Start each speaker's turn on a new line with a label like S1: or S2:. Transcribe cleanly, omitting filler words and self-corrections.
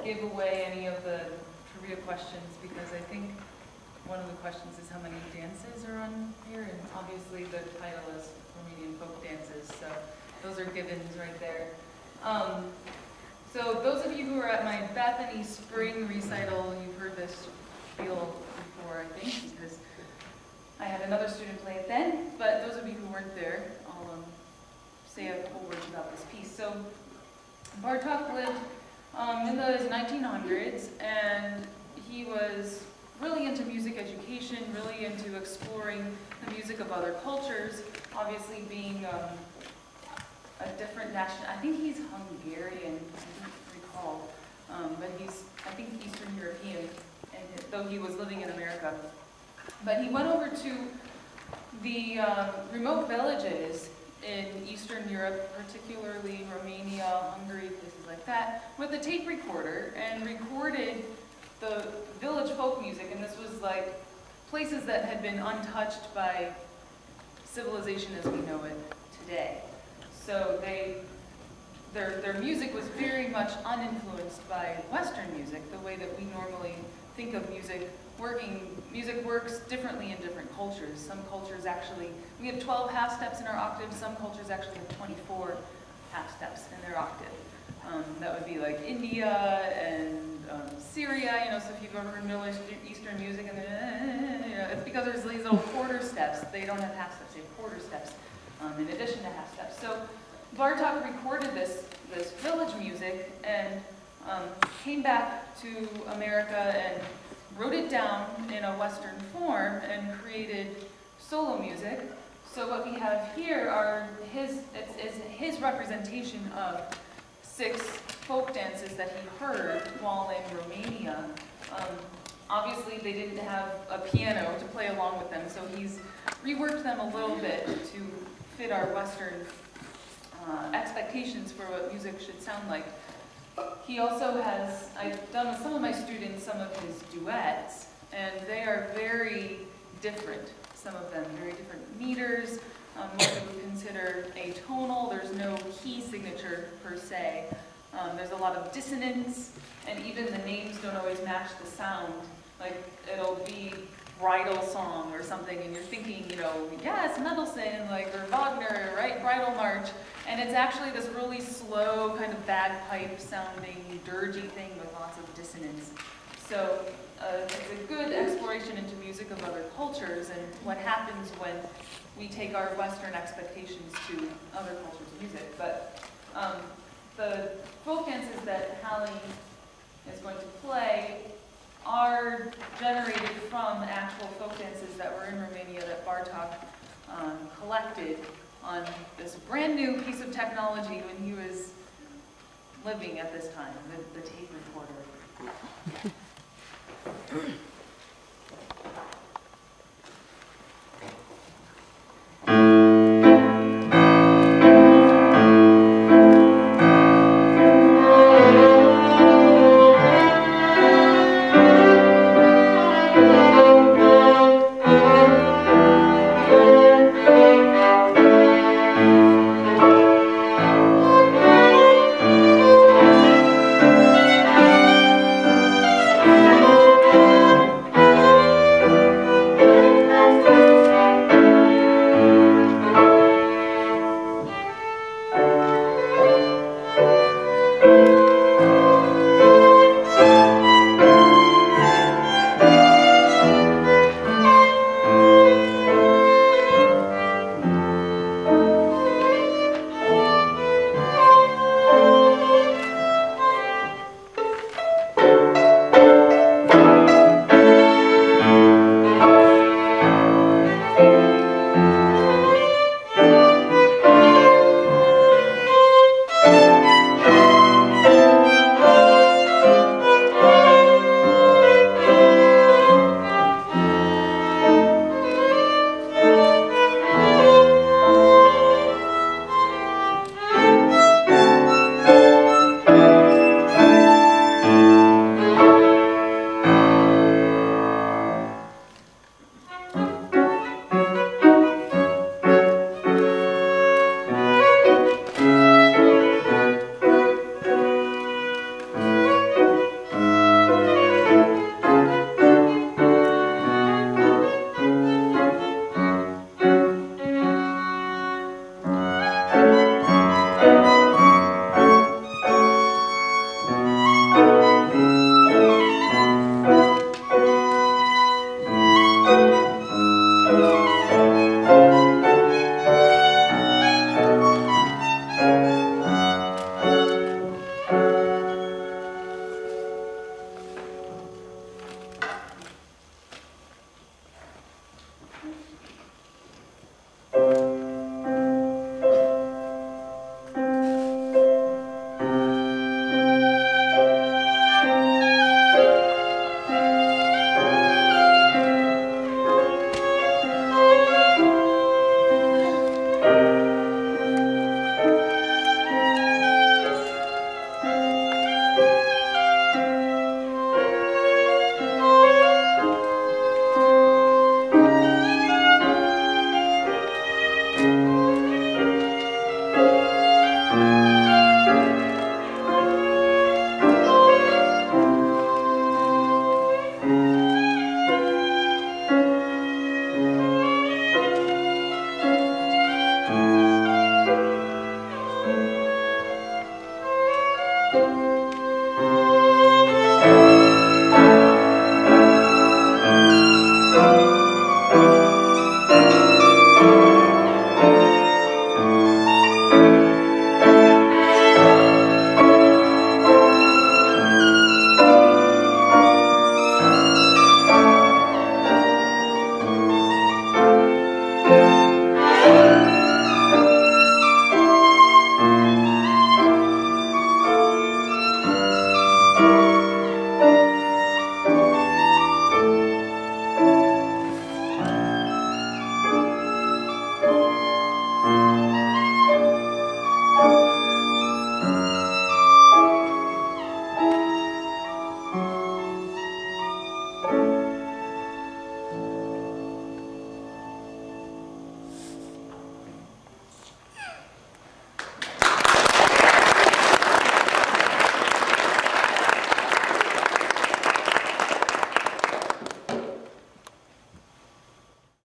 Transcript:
S1: give away any of the trivia questions because I think one of the questions is how many dances are on here, and obviously the title is Romanian folk dances, so those are givens right there. So those of you who are at my Bethany spring recital, you've heard this spiel before, I think, because I had another student play it then, but those of you who weren't there, I'll say a couple words about this piece. So Bartók lived in the 1900s, and he was really into music education, really into exploring the music of other cultures, obviously being a different national, I think he's Hungarian, I don't recall, but he's, I think, Eastern European, and though he was living in America. But he went over to the remote villages in Eastern Europe, particularly Romania, Hungary, places like that, with a tape recorder and recorded the village folk music. And this was like places that had been untouched by civilization as we know it today. So their music was very much uninfluenced by Western music, the way that we normally think of music working. Music works differently in different cultures. Some cultures actually, we have 12 half steps in our octave, some cultures actually have 24 half steps in their octave. That would be like India and Syria, you know, so if you go to Middle Eastern music, and you know, it's because there's these little quarter steps. They don't have half steps, they have quarter steps in addition to half steps. So Bartók recorded this village music and came back to America and wrote it down in a Western form and created solo music. So what we have here are his representation of 6 folk dances that he heard while in Romania. Obviously they didn't have a piano to play along with them, so he's reworked them a little bit to fit our Western expectations for what music should sound like. He also has, I've done with some of my students some of his duets, and they are very different, some of them, very different meters, what we would consider atonal. There's no key signature per se. There's a lot of dissonance, and even the names don't always match the sound. Like, it'll be bridal song or something, and you're thinking, you know, yeah, it's Mendelssohn, like, or Wagner, right, bridal march, and it's actually this really slow, kind of bagpipe sounding, dirgy thing with lots of dissonance. So it's a good exploration into music of other cultures and what happens when we take our Western expectations to other cultures' music. But the folk dances that Hallie is going to play are generated from actual folk dances that were in Romania that Bartók collected on this brand new piece of technology when he was living at this time, the tape recorder.